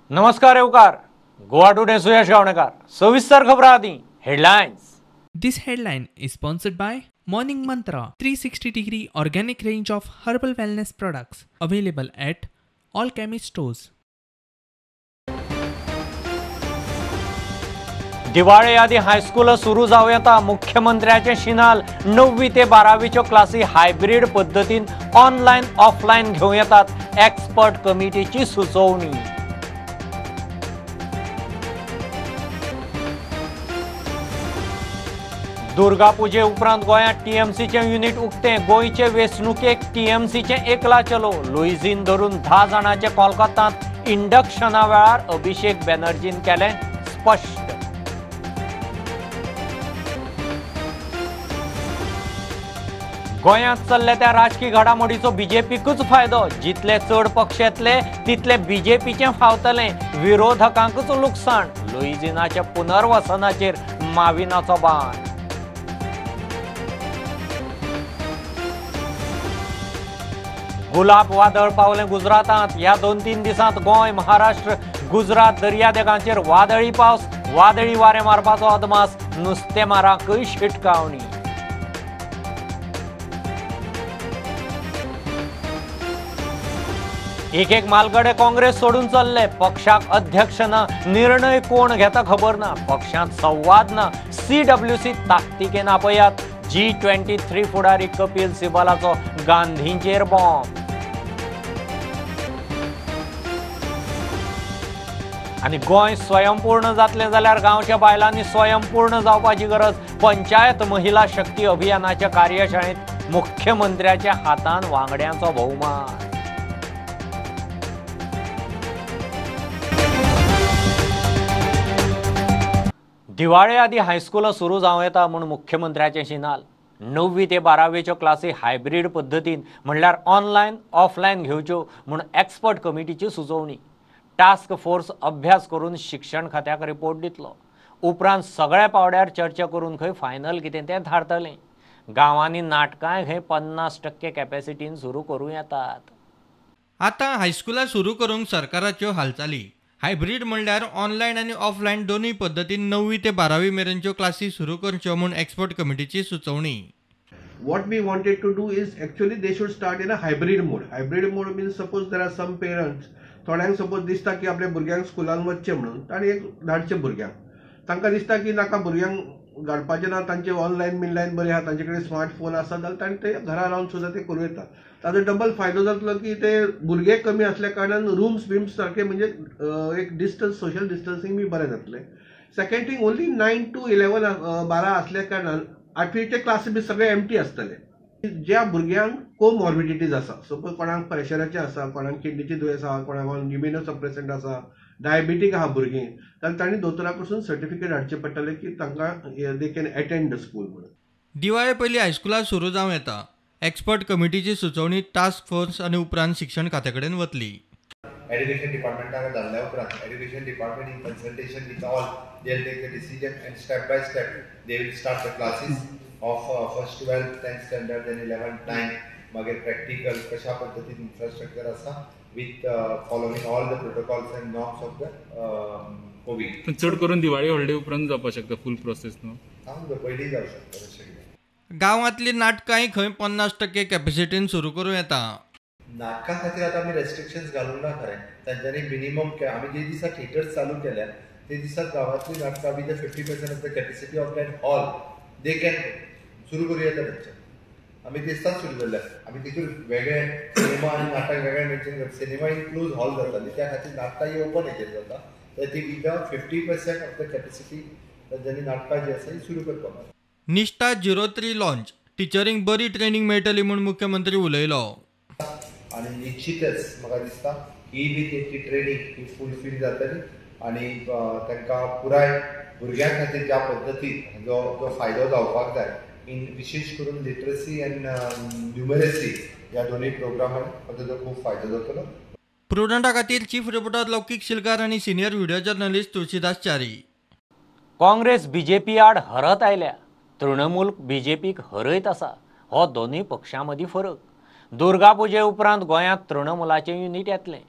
नमस्कार येवकार गोवा टुडे सुयश गावणेकार सविस्तर खबरां आदी headlines. This headline is sponsored by Morning Mantra 360-degree organic range of herbal wellness products available at all chemist stores. दिवाळे आदी हायस्कूल सुरू जावं येता मुख्यमंत्र्याचे शिनाल 9वी ते 12वीच्यो क्लासी हायब्रीड पद्धतीन ऑनलायन ऑफलायन घेवं येतात एक्सपर्ट कमिटीची सुचोवणी। दुर्गा पुजे उपरांत गोंयांत टीएमसीचे युनिट उक्ते गोंयचे वेंचणुकेक टीएमसीचे एकला चलो लुईझीन धरून 10 जाणांचे कोलकात्यांत इंडक्शना वेळार अभिषेक बॅनर्जीन केलें स्पश्ट। गोंयांत चल्ले त्या राजकीय घडामोडीचो बीजेपीकूच फायदो जितले चड पक्ष येतले तितले बीजेपीचे फावतले विरोधकांकूच लुकसाण लुईझीनाच्या पुनर्वसनाचेर माविनाचो बाण। गुलाब वादळ पावलें गुजरातांत ह्या 2-3 दिसांत गोंय महाराष्ट्र गुजरात दर्यादेगांचेर वादळी पावस वादळी वारे मारपाचो अदमास नुस्तेमारांकय शिटकावणी। एक म्हालगडे काँग्रेस सोडून चल्ले पक्षाक अध्यक्ष ना निर्णय कोण घेता खबर ना पक्षांत संवाद ना CWC ताकतिकेन आपयात G23 फुडारी कपिल सिबालाचो गांधींचेर बॉम्ब। आणि गोंय स्वयंपूर्ण जातले जाल्यार गांवच्या बायलांनी स्वयंपूर्ण जावपाची गरज पंचायत महिला शक्ती अभियानाच्या कार्यशाळेत मुख्यमंत्र्याच्या हातान वांगड्यांचो भोवमान। दिवाळे आदी हायस्कूल सुरू जावं येता म्हूण मुख्यमंत्र्याचें शिनाल 9वी ते 12वीच्यो क्लासी हायब्रीड पद्धतीन म्हणल्यार ऑनलायन ऑफलायन घेवच्यो म्हूण एक्सपर्ट कमिटीची सुचोवणी। टास्क फोर्स अभ्यास करून शिक्षण खात्याक रिपोर्ट दितलो उपरांत सगळ्या पावड्यार चर्चा करून खंय फायनल कितें तें थारतलें। गांवांनी नाटकां खंय 50% कॅपॅसिटीन सुरू करूं येतात। आतां हायस्कुलां सुरू करूंक सरकाराच्यो हालचाली हायब्रीड म्हणल्यार ऑनलायन आनी ऑफलायन दोनूय पद्धतीन 9वी ते 12वी मेरेनच्यो क्लासी सुरू करच्यो म्हूण एक्सपर्ट कमिटीची सुचोवणी। What we wanted to do is actually they should start in a hybrid mode. Hybrid mode means suppose there are some parents थोड्यांक सपोज दिसता की आपल्या भुरग्यांक स्कुलान वचचें म्हणून ताणें एक धाडचें भुरग्यांक तांकां दिसता की नाका भुरग्यांक धाडपाचें ना तांचे ऑनलायन बिनलायन बरें आहा तांचे कडेन स्मार्टफोन आसा जाल्यार ताणें ते घरा रावन सुद्दां ते करूं येता। ताजो डबल फायदो जातलो की ते भुरगे कमी आसल्या कारणान रूम्स बिम्स सारके म्हणजे एक डिस्टन्स सोशल डिस्टन्सिंग बी बरें जातलें। सेकंड थिंग ओन्ली 9 to 11 12 आसल्या कारणान 8वीचे क्लास बी सगळे एम्प्टी आसतले। ज्या भुरग्यांक कोमॉर्बिडिटीज आसा सपोज कोणाक प्रेशराचें आसा कोणाक किडनीची दुयेंस आसा कोणाक इम्युनो सप्रेसंट आसा डायबिटीक आहा भुरगीं जाल्यार तांणी दोतोरा कडसून सर्टिफिकेट हाडचें पडटलें की तांकां they can attend the school म्हणून। दिवाळे पयलीं हायस्कुलां सुरू जावं येता एक्सपर्ट कमिटीची सुचोवणी टास्क फोर्स आनी उपरांत शिक्षण खात्या कडेन वतली। एजुकेशन डिपार्टमेंटाक धाडल्या उपरांत education department in consultation with all they will take the decision and step by step they will start the classes of first 12th 10th standard then 11th 9th मागीर प्रॅक्टिकल कशा पद्दतीन इन्फ्रास्ट्रक्चर आसा with following all the protocols and norms of the Covid. चड करून Diwali holiday उपरांत जावपाक शकता फूल process न्हू पयलीं जावं शकता तशें। गांवांतली नाटकांय खंय 50% कॅपॅसिटीन सुरू करूं येता। नाटकां खातीर आतां आमी रेस्ट्रिक्शन्स घालूंक ना खरें तांच्यांनी मिनिमम आमी जे दिसा थिएटर्स चालू केल्या ते दिसा गांवांतली नाटकां with 50% of the capacity of that hall they can सुरू करूं येता तांचे। आमी दिसताच सुरू केल्या आमी तितून वेगळे सिनेमा आनी नाटक वेगळे मेन्शन करता सिनेमा इन क्लोज हॉल जाताली त्या खातीर नाटकां ही ओपन हेजेर जाता तर ती विथ 50% ऑफ द कॅपॅसिटी तांच्यांनी नाटकां जी आसा ही सुरू करपाक। निष्ठा 03 लॉन्च टिचरींक बरी ट्रेनिंग मेळटली म्हूण मुख्यमंत्री उलयलो। आणि निश्चितच म्हाका दिसता ही बी तेची ट्रेनिंग ही फुलफील जातली आणि तांकां पुराय भुरग्यां खातीर ज्या पद्दतीन जो फायदो जावपाक जाय इन विशेष करून लिटरसी एंड न्यूमरसी ह्या दोनूय प्रोग्रामांक ताजो खूब फायदो जातलो। प्रुडंटा खातीर चीफ रिपोर्टर लौकीक शिलकार आनी senior video journalist Tulshidas Chari. Congress BJP आड हरत आयल्या तृणमूल बीजेपीक हरयत आसा हो दोनूय पक्षां मदीं फरक। दुर्गा पुजे उपरांत गोंयांत तृणमुलाचें युनिट येतलें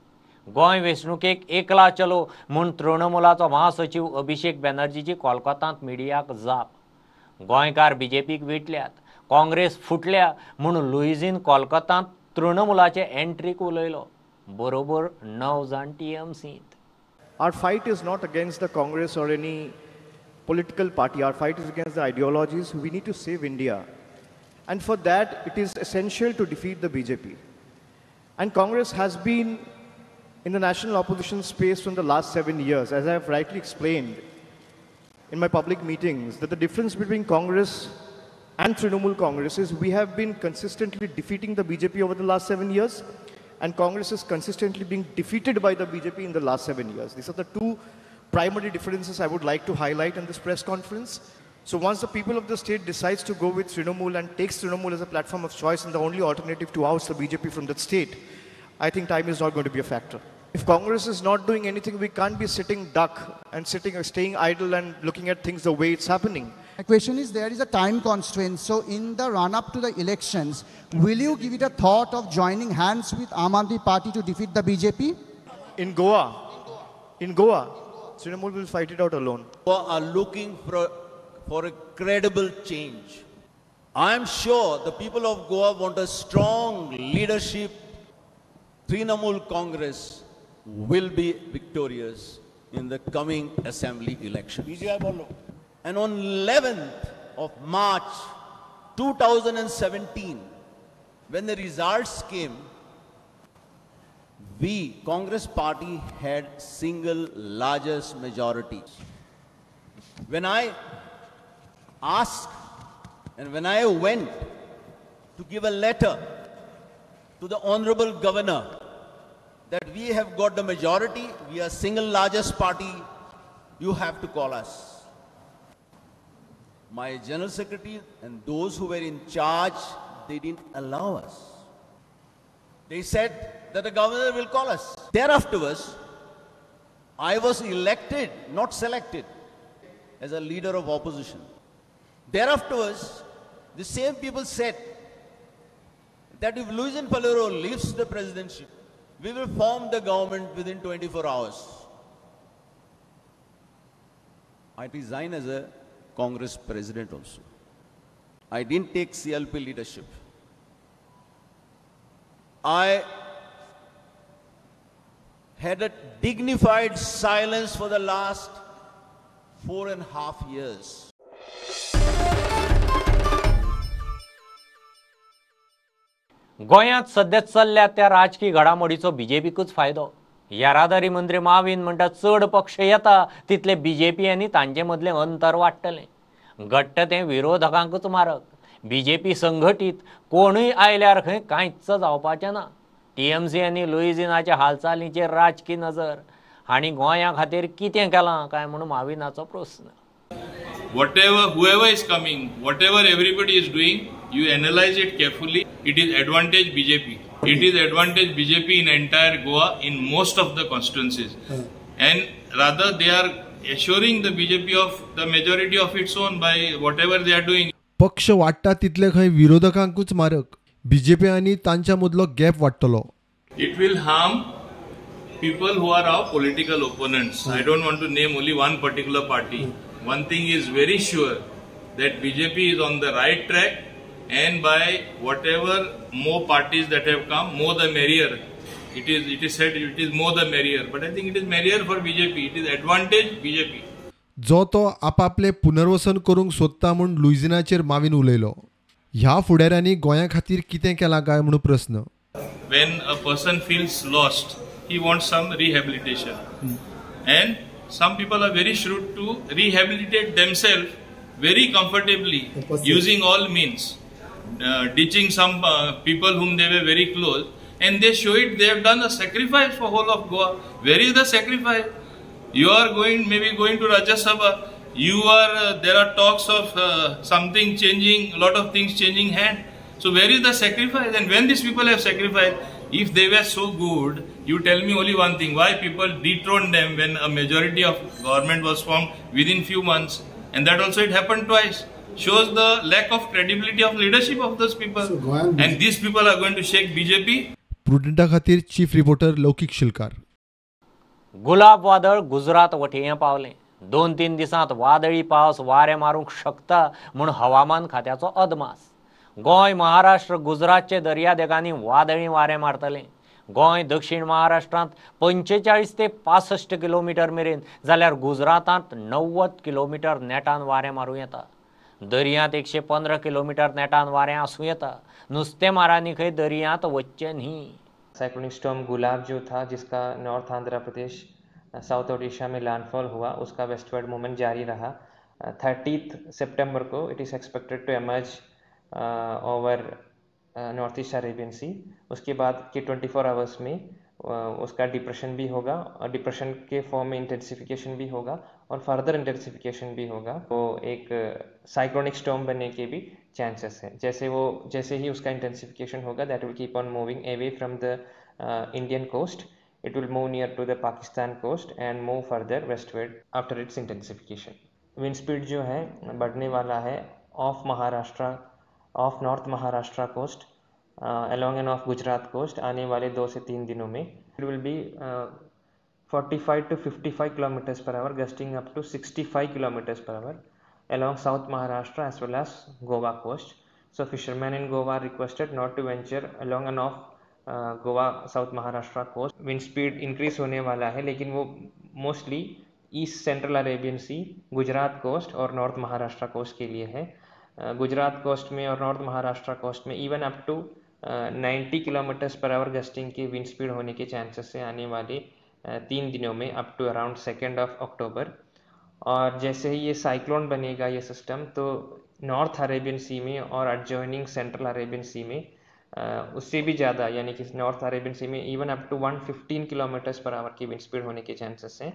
गोंय वेंचणुकेक एकला चलो म्हूण तृणमुलाचो महासचिव अभिषेक बॅनर्जीची कोलकातांत मिडियाक जाप. गोंयकार बीजेपीक वेटल्यात, काँग्रेस फुटल्या म्हूण लुईजीन कोलकातांत तृणमुलाचे एंट्रीक उलयलो. बरोबर 9 जाण टीएमसींत. Our fight is not against the Congress or any political party. Our fight is against the ideologies. We need to save India. And for that, it is essential to defeat the BJP. And Congress has been in the national opposition space from the last 7 years. As I have rightly explained in my public meetings, that the difference between Congress and Trinamool Congress is we have been consistently defeating the BJP over the last 7 years, and Congress is consistently being defeated by the BJP in the last 7 years. These are the two primary differences I would like to highlight in this press conference. So once the people of the state decides to go with Trinamool and takes Trinamool as a platform of choice and the only alternative to oust the BJP from that state, I think time is not going to be a factor. If Congress is not doing anything, we can't be sitting duck and staying idle and looking at things the way it's happening. My question is, there is a time constraint. So in the run-up to the elections, will you give it a thought of joining hands with Aam Aadmi Party to defeat the BJP? In Goa, Trinamool will fight it out alone. Are looking for a credible change. I am sure the people of Goa want a strong leadership. Trinamool Congress will be victorious in the coming assembly elections. And on 11th of March 2017, when the results came, we, Congress party, had single largest majority. When I asked and when I went to give a letter to the Honorable Governor that we have got the majority, we are single largest party, you have to call us. My General Secretary and those who were in charge, they didn't allow us. They said that the governor will call us. Thereafter, I was elected, not selected, as a leader of opposition. Thereafter, the same people said that if Luisin Palero leaves the presidency, we will form the government within 24 hours. I resigned as a Congress president also. I didn't take CLP leadership. I had a dignified silence for the last 4.5 years. गोंयांत सध्या चल्ल्या त्या राजकीय घडामोडीचो बीजेपीकूच फायदो. येरादारी मंत्री माविन म्हणटा चड पक्ष येता तितले बीजेपी आनी तांचे मदलें अंतर वाडटलें. घट्ट तें विरोधकांकूच मारक. बीजेपी संघटीत कोणूय आयल्यार खंय कांयच जावपाचें ना. टीएमसी आनी लुईजिनाच्या हालचालींचेर राजकी नजर. हांणी गोंया खातीर कितें केलां काय म्हणून माविनाचो प्रस्न. Whoever is coming, whatever everybody is doing, you analyze it carefully. It is advantage BJP. It is advantage BJP in entire Goa in most of the constituencies. And rather they are assuring the BJP of the majority of its own by whatever they are doing. पक्ष वाडटा तितले खंय विरोधकांकूच मारक. BJP आनी तांच्या मदलो gap वाडटलो. It will harm people who are our political opponents. I don't want to name only one particular party. One thing is very sure, that BJP is on the right track, and by whatever more parties that have come, more the merrier. It is said it is more the merrier, but I think it is merrier for BJP. It is advantage BJP. जो तो आपापले पुनर्वसन करूंक सोदता म्हूण लुईजिनाचेर माविन उलयलो. ह्या फुडाऱ्यांनी गोंया खातीर कितें केलां काय म्हणून प्रस्न. When a person feels lost, he wants some rehabilitation, and some people are very shrewd to rehabilitate themselves very comfortably using all means, ditching some people whom they were very close, and they show it. They have done a sacrifice for whole of Goa. Where is the sacrifice? You are maybe going to Rajya Sabha. There are talks of something changing, a lot of things changing hand. So where is the sacrifice? And when these people have sacrificed, if they were so good, you tell me only one thing: why people dethroned them when a majority of government was formed within few months, and that also it happened twice. Shows the lack of credibility of leadership of those people. And these people are going to shake BJP. प्रुडंटा खातीर chief reporter लौकिक शिलकार. गुलाब वादळ गुजरात वटें पावलें. 2-3 दिसांत वादळी पावस वारे मारूंक शकता म्हूण हवामान खात्याचो अदमास. गोंय, महाराष्ट्र, गुजरातचे दर्यादेगांनी वादळी वारें मारतलें. गोंय दक्षिण महाराष्ट्रांत 45 ते 65 किलोमीटर मेरेन जाल्यार गुजरातांत 90 किलोमीटर नेटान वारें मारूं येता. दर्यांत 115 किलोमीटर नेटान वारें आसूं येता. नुस्तेमारांनी खंय दर्यांत वच्चें न्ही. साइक्लोनिक स्टॉर्म गुलाब जो था, जिसका नॉर्थ आंध्र प्रदेश साउथ ओडिशा में लैंडफॉल हुआ, उसका वेस्टवर्ड मूवमेंट जारी रहा. 30 सितंबर को it is expected to emerge over north east Arabian sea. उसके बाद के 24 आवर्स में उसका डिप्रेशन भी होगा और डिप्रेशन के फॉर्म में इंटेंसिफिकेशन भी होगा और फर्दर इंटेंसिफिकेशन भी होगा. तो एक साइक्लोनिक स्टॉर्म बनने के भी चांसेस है. जैसे ही उसका इंटेंसिफिकेशन होगा, that will keep on moving away from the Indian coast. It will move near to the Pakistan coast and move further westward after its intensification. Wind speed जो है बढ़ने वाला है off north Maharashtra coast along and off Gujarat coast आने वाले 2 से 3 दिनों में. It will be 45 to 55 kilometers per hour, gusting up to 65 kilometers per hour along South Maharashtra as well as Goa coast. So fishermen in Goa are requested not to venture along and off Goa south Maharashtra coast. Wind speed increase होने वाला है, लेकिन वो mostly east central Arabian sea, Gujarat coast और north Maharashtra coast के लिए है. Gujarat coast में और नॉर्थ महाराष्ट्र कोस्ट में even up to 90 kilometres per hour gusting की विंड स्पीड होने के चांसेस है आने वाले 3 दिनों में अप टू अराउंड 2 अक्टूबर. और जैसे ही ये साइक्लोन बनेगा ये सिस्टम, तो नॉर्थ अरेबियन सी में और एडजॉइनिंग सेंट्रल अरेबियन सी में उससे भी ज़्यादा, यानी कि नॉर्थ अरेबियन सी में even up to 115 kilometres per hour की विंड स्पीड होने के चांसेस हैं.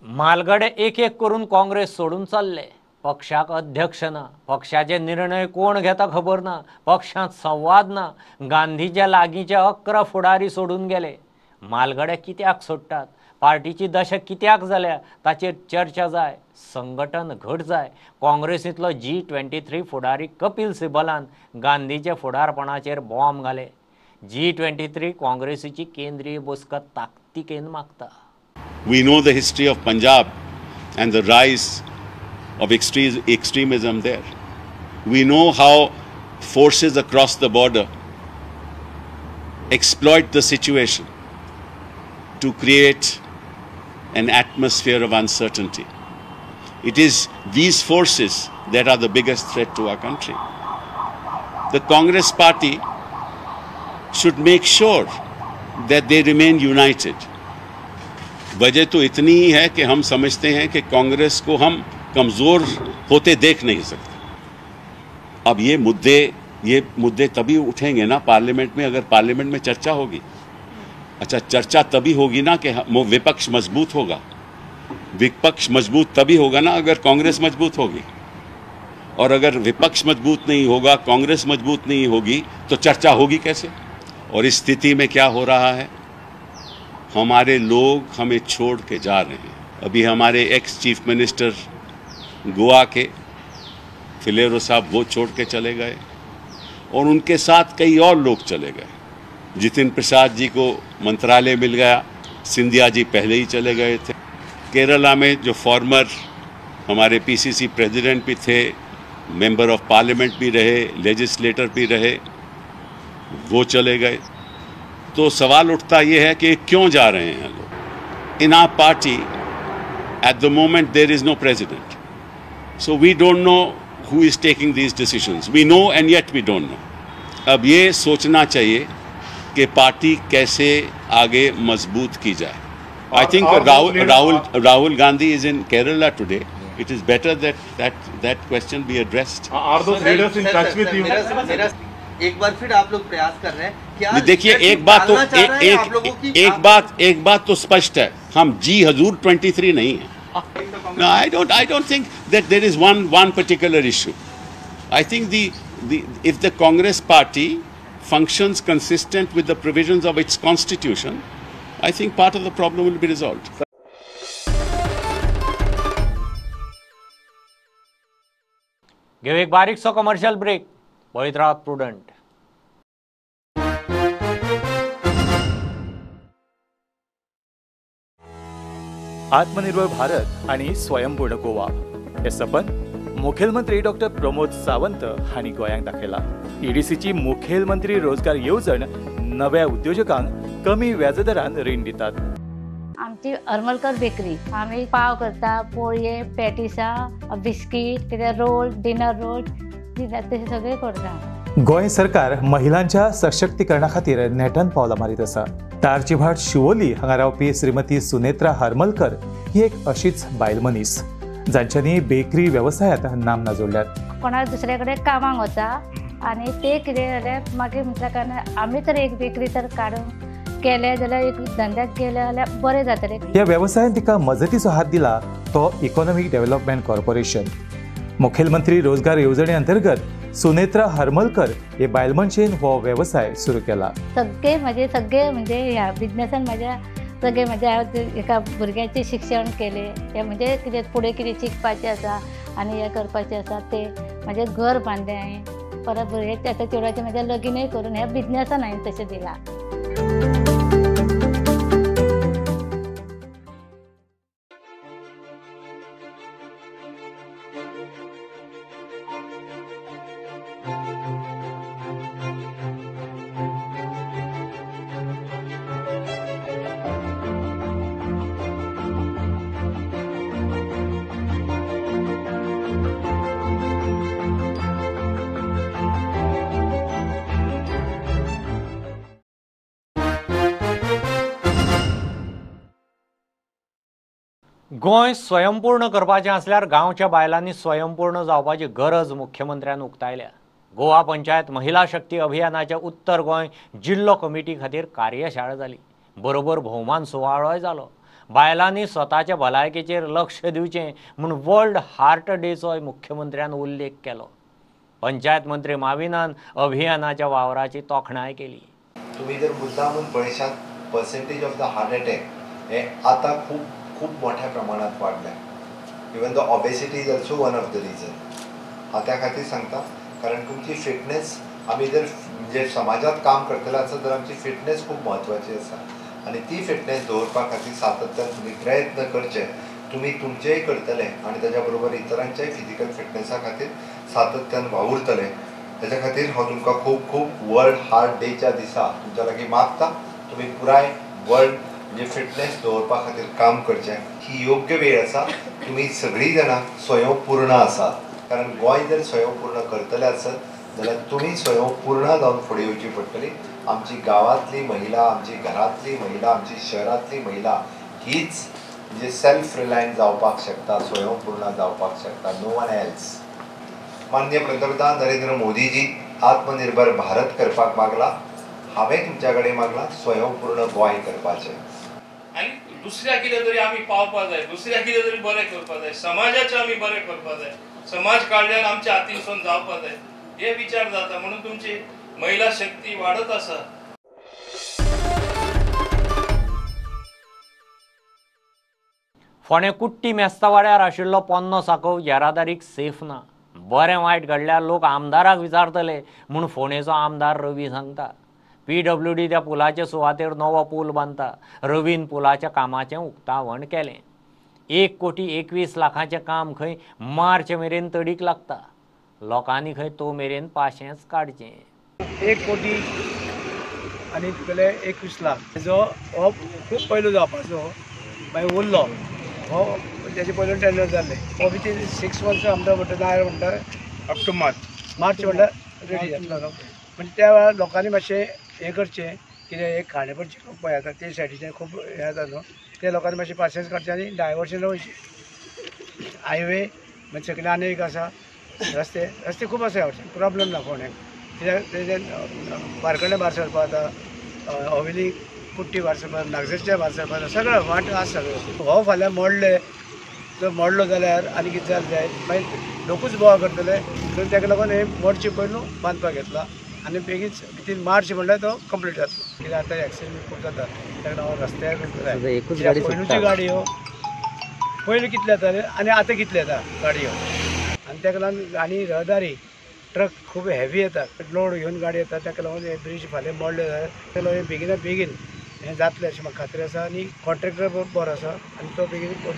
मालगडे एक एक करून काँग्रेस सोडून चालले. पक्षाक अध्यक्ष ना, पक्षाचे निर्णय कोण घेता खबर ना, पक्षांत संवाद ना. गांधीच्या लागींचे 11 फुडारी सोडून गेले. मालगडे कित्याक सोडटात, पार्टीची दशा कित्याक जाल्या ताचेर चर्चा जाय, संघटन घट जाय. काँग्रेसींतलो G23 फुडारी कपिल सिब्बलान गांधीच्या फुडारपणाचेर बॉम्ब घाले. G23 काँग्रेसीची केंद्रीय बसका ताकतिकेन मागता. We know the history of Punjab and the rise of extremism there. We know how forces across the border exploit the situation to create an atmosphere of uncertainty. It is these forces that are the biggest threat to our country. The Congress party should make sure that they remain united. वजह तो इतनी ही है कि हम समझते हैं कि कांग्रेस को हम कमज़ोर होते देख नहीं सकते. अब ये मुद्दे तभी उठेंगे ना पार्लियामेंट में, अगर पार्लियामेंट में चर्चा होगी. अच्छा, चर्चा तभी होगी ना कि विपक्ष मजबूत होगा. विपक्ष मजबूत तभी होगा ना अगर कांग्रेस मजबूत होगी. और अगर विपक्ष मजबूत नहीं होगा, कांग्रेस मजबूत नहीं होगी, तो चर्चा होगी कैसे? और इस स्थिति में क्या हो रहा है, हमारे लोग हमें छोड़ के जा रहे हैं. अभी हमारे एक्स चीफ मिनिस्टर गोवा के फिलेरो साहब वो छोड़ के चले गए और उनके साथ कई और लोग चले गए. जितिन प्रसाद जी को मंत्रालय मिल गया, सिंधिया जी पहले ही चले गए थे. केरला में जो फॉर्मर हमारे पीसीसी प्रेसिडेंट भी थे, मेंबर ऑफ पार्लियामेंट भी रहे, लेजिस्लेटर भी रहे, वो चले गए. तो सवाल उठता ये है कि क्यों जा रहे हैं लोग. In our party at the moment there is no president, so we don't know who is taking these decisions. We know and yet we don't know. अब ये सोचना चाहिए कि पार्टी कैसे आगे मजबूत की जाए. I think Rahul Gandhi is in Kerala today. It is better that question be addressed. Are those leaders in touch with you? एक बार फिर आप लोग प्रयास कर रहे हैं क्या? देखिए, एक बात तो स्पष्ट है, हम जी हजूर 23 नहीं है. No, I don't think that there is one particular issue. I think if the Congress party functions consistent with the provisions of its constitution, I think part of the problem will be resolved. घेऊ एक बारीकसो commercial break. पळयत Rawat prudent. आत्मनिर्भर भारत आणि स्वयंपूर्ण गोवा हे सपन मुखेलमंत्री doctor Pramod Sawant हांणी गोंयांक दाखयला। EDCची मुखेलमंत्री रोजगार येवजण नव्या उद्योजकांक कमी व्याजदरान रीण दितात। आमची हरमलकर बेकरी, आम्ही पाव करता, पोळये, पॅटिसा, बिस्कीट, रोल, डिनर रोल ते सगळे करता। गोंय सरकार महिलांच्या सशक्तीकरणा खातीर नेटान पावलां मारीत आसा। तारचीभाट शिवोली हांगा रावपी श्रीमती सुनेत्रा हरमलकर ही एक अशीच बायल मनीस जांच्यांनी बेकरी व्यवसायात नामना जोडल्यात। कोणा दुसरे कडेन कामाक वता आनी ते कितें जाल्यार मागीर म्हणटा कारण आमी तर एक बेकरी तर काडून केले जाल्यार एक धंद्याक गेले जाल्यार बरें जातलें। ह्या व्यवसायान तिका मजतीचो हात दिला तो इकॉनॉमिक डेव्हलपमेंट कॉर्पोरेशन। मुखेलमंत्री रोजगार येवजणे अंतर्गत सुनेत्रा हरमलकर हे बायल मनशेन हो व्यवसाय सुरू केला। सगळे म्हणजे ह्या बिझनेसान सगळे एका भुरग्याचे शिक्षण केले, हे म्हणजे कितें फुडें कितें शिकपाचें आसा आनी हें करपाचें आसा ते म्हणजे घर बांदलें हांवें, परत भुरग्याचें आतां चेडवाचें म्हणजे लगीनय करून ह्या बिझनेसान हांवें तशें दिलां। गोंय स्वयंपूर्ण करपाचें असल्यार गांवच्या बायलांनी स्वयंपूर्ण जावपाची गरज मुख्यमंत्र्यान उक्तायल्या। गोवा पंचायत महिला शक्ती अभियानाच्या उत्तर गोंय जिल्लो कमिटी खातीर कार्यशाळा जाली, बरोबर भोवमान सुवाळोय जालो। बायलांनी स्वताच्या भलायकेचेर लक्ष दिवचें म्हूण वर्ल्ड हार्ट डेचोय मुख्यमंत्र्यान उल्लेख केलो। पंचायत मंत्री माविनान अभियानाच्या वावराची तोखणाय केली। तुम्ही जर मुद्दामून पळयशात percentage of the heart attack हे आता खूप मोठ्या प्रमाणात वाढलाय। Even the obesity is also one of the reason. हांव त्या खातीर सांगता कारण तुमची फिटनेस आमी जर म्हणजे समाजात काम करतले आसत तर आमची फिटनेस खूप महत्वाची आसा आनी ती फिटनेस दवरपा खातीर सातत्यान तुम्ही प्रयत्न करचे। तुम्ही तुमचेय करतले आनी ताच्या बरोबर इतरांच्याय फिजिकल फिटनेसा खातीर सातत्यान वावुरतले। त्याच्या खातीर हांव तुमकां खूप वर्ल्ड हार्ट डेच्या दिसा तुमच्या लागीं मागता तुम्ही पुराय वर्ल्ड म्हणजे फिटनेस दवरपा खातीर काम करचें। ही योग्य वेळ आसा, तुम्ही सगळीं जाणां स्वयंपूर्ण आसात कारण गोंय जर स्वयंपूर्ण करतले आसत जाल्यार तुम्ही स्वयंपूर्ण जावन फुडें येवची पडटली। आमची गांवांतली महिला, आमची घरांतली महिला, आमची शहरांतली महिला हीच म्हणजे सेल्फ रिलायंट जावपाक शकता, स्वयंपूर्ण जावपाक शकता, नो वन एल्स। माननीय पंतप्रधान नरेंद्र मोदीजी आत्मनिर्भर भारत करपाक मागला, हांवें तुमच्या कडेन मागला स्वयंपूर्ण गोंय करपाचें। आनी दुसऱ्या कितें तरी आमी पावपा जाय, दुसऱ्या कितें तरी बरें करपा जाय, समाजाचें आमी बरें करपा जाय, समाज काडल्यार आमच्या हातीनसून जावपा जाय हे विचार जाता। म्हणून तुमची महिला शक्ती वाडत आसा। फोंडें कुट्टी मेस्ता वाड्यार आशिल्लो पोन्नो सांखो येरादारीक सेफ ना। बरें वायट घडल्यार लोक आमदाराक विचारतले म्हूण फोंडेचो आमदार रवी सांगता। PWD त्या पुलाचे सुवातेर नवो पूल बांदता। रवीन पुलाच्या कामाचें उक्तावण केलें। 1,21,00,000 काम खंय मार्च मेरेन तडीक लागता। लोकांनी खंय तो मेरेन पाशेंच काडचें। 1 कोटी आनी तुगेले 21 लाख जो हो खूब पयलू जावपाचो मागीर उरलो हो त्याचे पयलू टेंडर जाल्लें हो भितर 6 मंथ्स आमदार म्हणटा म्हणटा अप टू मार्च म्हणटा रेडी जातलो। म्हणजे त्या वेळार लोकांनी मातशें हें करचें कितें एक खांडेपडचे लोक पळय आतां ते सायडीच्यान खूब हें जाता न्हू ते लोकांनी मातशें पासियन्स काडचें आनी डायवर्शन वयचें। हायवे म्हणजे सगळें आनी एक आसा रस्ते खूब आसा ह्या प्रॉब्लेम ना फोंड्याक तेजे बारकडे भायर सरपा जाता हवेली कुट्टी भायर सरपा नागजेच्या भायर सरपा सगळें वाट आसा सगळें। हो फाल्यां मोडले जर मोडलो जाल्यार आनी कितें जालें जाय मागीर लोकूच बोवा करतले सो ताका लागून हे मोडचे पयलू बांदपाक घेतला आनी बेगीन विथीन मार्च म्हणल्यार तो कंप्लीट जातलो। कित्याक आतां एक्सिडेंट खूब जाता ताका लागून रस्त्यार पयलूची गाडयो पयलीं कितले जाताले आनी आतां कितले येता गाडयो आनी ताका लागून आनी रहदारी ट्रक खूब हेवी येता लोड घेवन गाडी येता ताका लागून हे ब्रीज फाल्यां मोडले जाल्यार ताका लागून बेगीन हें जातलें अशें म्हाका खात्री आसा आनी कॉन्ट्रॅक्टर बरो आसा आनी तो बेगीन कोण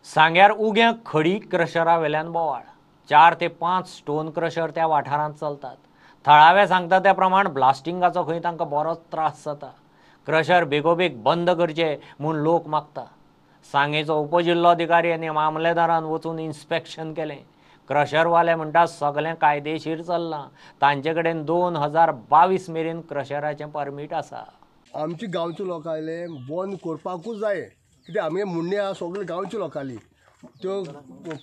सांग्यार उग्या खडी क्रशरा वेल्यान बोवाळ 4 ते 5 स्टोन क्रशर त्या वाठारांत चलतात. थळावे सांगता त्या प्रमाण ब्लास्टिंगाचो खंय तांकां बरोच त्रास जाता. क्रशर बेगोबेग बंद करचे म्हूण लोक मागता. सांगेचो उपजिल्लोधिकारी आनी मामलेदारान वचून इन्स्पेक्शन केलें. क्रशरवाले म्हणटा सगळें कायदेशीर चल्लां. तांचे कडेन 2022 मेरेन क्रशराचें परमीट आसा. आमच्या गांवच्या लोकांले बंद करपाकूच जाय कित्याक आमगे मुंडे आहा सगळे गांवच्या लोकांली त्यो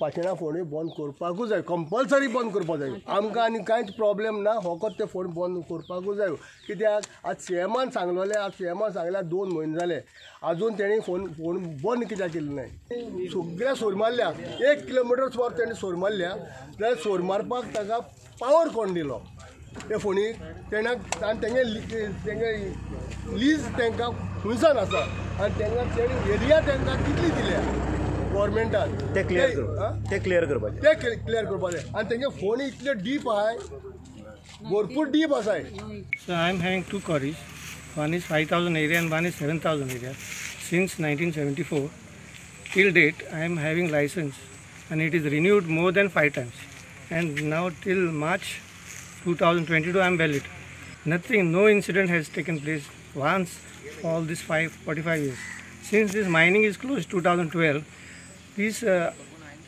पाशिणा फोणी बंद करपाकूच जाय कंपल्सरी बंद करपाक जाय. आमकां आनी कांयच प्रॉब्लेम ना फकत ते फोन बंद करपाकूच जाय कित्याक आज सीएमान सांगलोलें आज सीएमान सांगल्यार 2 म्हयने जाले आजून तेणी फोन बंद कित्याक केल्लो नाय. सगळ्या सोर मारल्या 1 किलोमिटर सुमार तेणी सोर मारल्या जाल्यार सोर मारपाक ताका पावर कोण दिलो ते फोणी तेणा आनी तेंगे लीज तांकां खुंयसान आसा आनी तांकां तेणी एरिया तांकां कितली दिल्या गव्हर्मेंटान ते क्लियर करपाचें आनी तेंगे फोन इतले डीप आहाय भरपूर डीप आसाय. So I am having 2 quarries. One is 5,000 area and one is 7,000 area. Since 1974 till date I am having license and it is renewed more than 5 times and now till March 2022 I am valid. Nothing, no incident has taken place once all this 45 years. Since this mining is closed 2012, these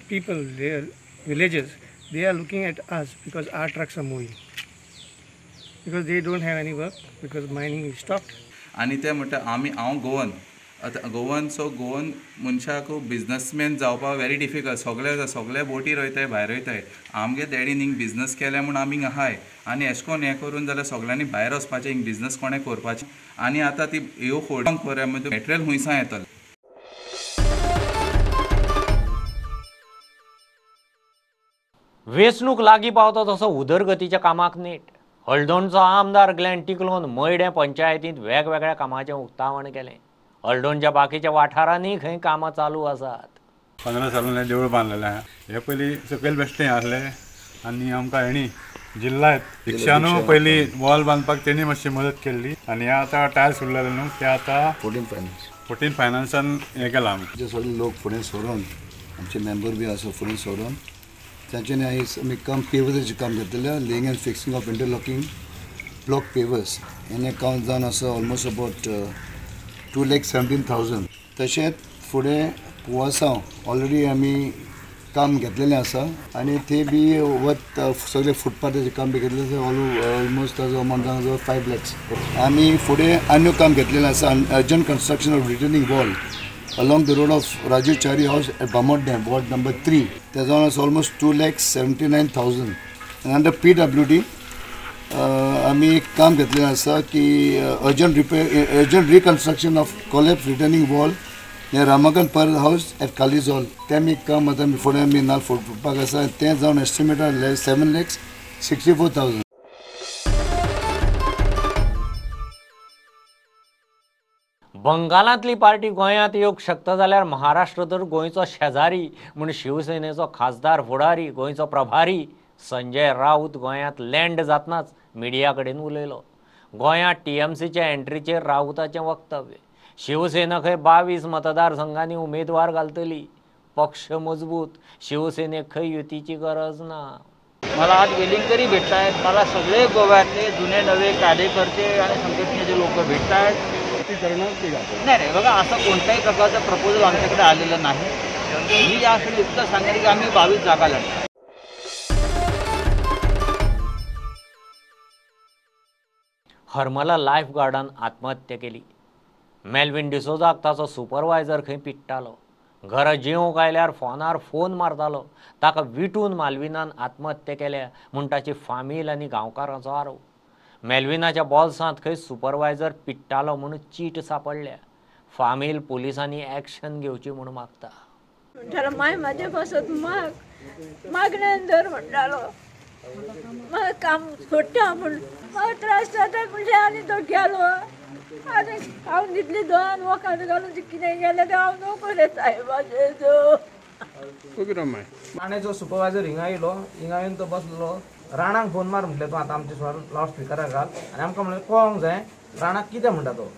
people, their villages, they are looking at us because our trucks are moving. Because they don't have any work because mining is stopped. आनी ते म्हणटा हांव Goan so Goan मनशाक businessman जावपाक very difficult. सगळे बोटी रोयताय भायर वयताय. आमगे डॅडीन हिंग बिजनस केले म्हूण आमी आहाय आनी अशें करून हें करून जाल्यार सगळ्यांनी भायर वचपाचें हिंग बिजनस कोणें करपाचें आनी आतां ती ह्यो फोडूंक करूया म्हणजे मॅटेरियल खुंयसां येतलें. वेंचणूक लागीं पावता तसो उदरगतीच्या कामाक नेट. हळदोणचो आमदार ग्लेन टिकलोन मयडे पंचायतींत वेगवेगळ्या कामाचें उक्तावण केलें. हळदोणच्या बाकीच्या वाठारांनी खंय कामां चालू आसात. 15 सालान देवूळ बांदलेलें आहा. हे पयलीं सकयल बेश्टें आहलें आनी आमकां हेणी जिल्ला रिक्षानू पयलीं वॉल बांदपाक तेणी मातशी मदत केल्ली आनी हे आतां टायल्स उरलेले न्हू ते आतां 14 फायनान्सान हें केलां आमी. सगळे लोक फुडें सरून आमचे मेंबर बी आसा फुडें सरून तांच्यानी आमी काम पेवर्साचें काम घेतलेलें laying and fixing of interlocking block pavers हें काम जावन आसा ऑलमोस्ट अबाउट 2,17,000. तशेंच फुडें पुवासांव ऑलरेडी आमी काम घेतलेलें आसा आनी ते बी वत सगळे फुटपाथाचें काम बी घेतलेलें आसा ऑलमोस्ट ताजो अमावंट जावन आसा 5 lakhs. आमी फुडें आनी काम घेतलेलें आसा urgent construction of returning wall along the road of Rajiv Chari House at Bamot Dam, ward number 3. There's almost 2,79,000. And under PWD, आम्ही एक काम घेतलें आसा की urgent reconstruction of collapsed returning wall near Ramakan Pearl House at Kali's Hall. तें आमी काम आतां फुडें आमी नाल फुटपाक आसा तें जावन एस्टिमेट 7,64,000. बंगालांतली पार्टी गोंयांत येवंक शकता जाल्यार महाराष्ट्र तर गोंयचो शेजारी म्हूण शिवसेनेचो खासदार फुडारी गोंयचो प्रभारी संजय राऊत गोंयांत लँड जातनाच मिडिया कडेन उलयलो. गोंयांत टीएमसीच्या एंट्रीचेर राऊताचें वक्तव्य. शिवसेना खंय 22 मतदारसंघांनी उमेदवार घालतली. पक्ष मजबूत, शिवसेनेक खंय युतीची गरज ना. मला आज वेलिंगकरी भेटत आहेत. मला सगळे गोव्यातले जुने नवे कार्यकर्ते आणि संघटनेचे लोक भेटत आहेत. नाही बघा असं कोणत्याही प्रकारचं प्रपोजल आमच्याकडे आलेलं नाही. मी यासाठी इतकं सांगेन की आम्ही 22 जागा लढतो. हरमला लायफ गार्डान आत्महत्या केली. मेल्विन डिसोजाक ताचो सुपरवायझर खंय पिट्टालो. घरा जेवंक आयल्यार फोनार फोन मारतालो. ताका विटून माल्विनान आत्महत्या केल्या म्हूण ताची फामील आनी गांवकारांचो आरोप. मेल्विनाच्या बॉल्सांत खंय सुपरवायझर पिट्टालो म्हूण चीट सापडल्या. फामील पुलिसांनी एक्शन घेवची म्हूण मागता. म्हणटालो माय म्हाजे बसत मागण्यान धर म्हणटालो. म्हाका काम सोडटा म्हूण म्हाका त्रास जाता म्हणजे आनी तो गेलो आनी हांव न्हिदली 2 वखद घालून कितें गेलें तें हांव नको रे साहेबाचें. आनी जो सुपरवायझर हिंगा येयलो हिंगा येवन तो बसलो राणाक फोन मार म्हटले तूं आतां आमचे लावड स्पिकरार घाल आनी आमकां म्हणलें कळोंक जाय राणाक कितें म्हणटा तो.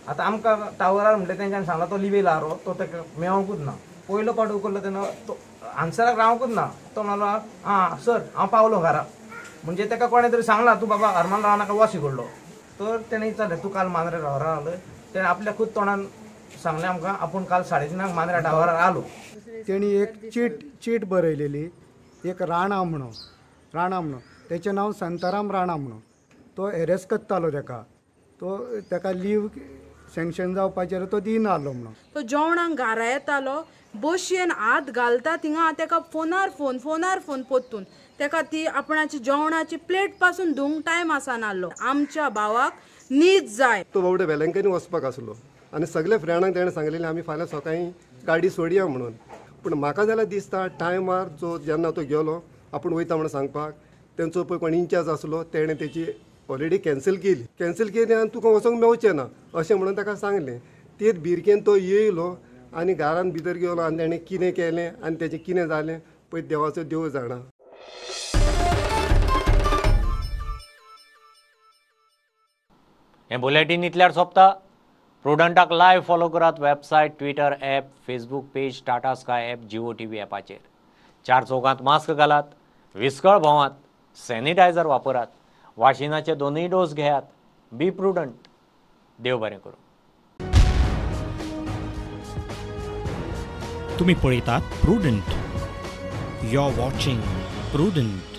आतां आमकां टावरार म्हटलें तेंच्यांनी सांगला तो लिवेला रो तो ताका मेळोंकूच ना. पयलो पावट उखल्लो तेन्ना तो आन्सराक रावंकूच ना. तो म्हणलो आं सर हांव पावलो घरा. म्हणजे ताका कोणें तरी सांगला तूं बाबा हरमल रावनाका वॉश शिकयलो. तर तेणें विचारलें तूं काल मांद्रे टावरार आलो. तेणें आपल्या खूद तोंडान सांगलें आमकां आपूण काल 3:30 मांद्रे टावरार आलो. तेणी एक चीट बरयलेली एक राणा म्हणून तेचें नांव संताराम राणा म्हणून. तो एरेस्ट करतालो ताका लीव सँक्शन जावपाचेर तो दिनालो म्हणून. तो जेवणाक घरा येतालो बशयेन हात घालता थिंगा ताका फोनार फोन पोत्तून ताका ती आपणाची जेवणाची प्लेट पासून धुवंक टायम आसनालो. आमच्या भावाक न्हीद जाय. तो बावडे वेलंकनी वचपाक आसलो आनी सगळे फ्रेंडांक तेणें सांगलेलें आमी फाल्यां सकाळीं गाडी सोडया म्हणून. पूण म्हाका जाल्यार दिसता टायमार जेन्ना तो गेलो आपूण वयता म्हणून सांगपाक तेंचो पळय कोण इंचार्ज आसलो तेणें तेची ऑलरेडी कॅन्सल केली आनी तुका वचोंक मेळचें ना अशें म्हणून ताका सांगलें. तेच भिरकेन तो येयलो आनी घरान भितर गेलो आनी तेणें कितें केलें आनी तेचें कितें जालें पळय देवाचो देव जाणा. हें बुलेटीन इतल्यार सोंपता. प्रुडंटाक लायव्ह फॉलो करात website, Twitter app, Facebook page, Tata Sky app, Jio TV ॲपाचेर. 4 चौगांत मास्क घालात, विस्कळ भोंवात, सॅनिटायझर वापरात, वाशिनाचे 2 डोस घेयात. बी प्रुडंट. देव बरें करूं. तुम्ही पळयतात Prudent. You are watching prudent.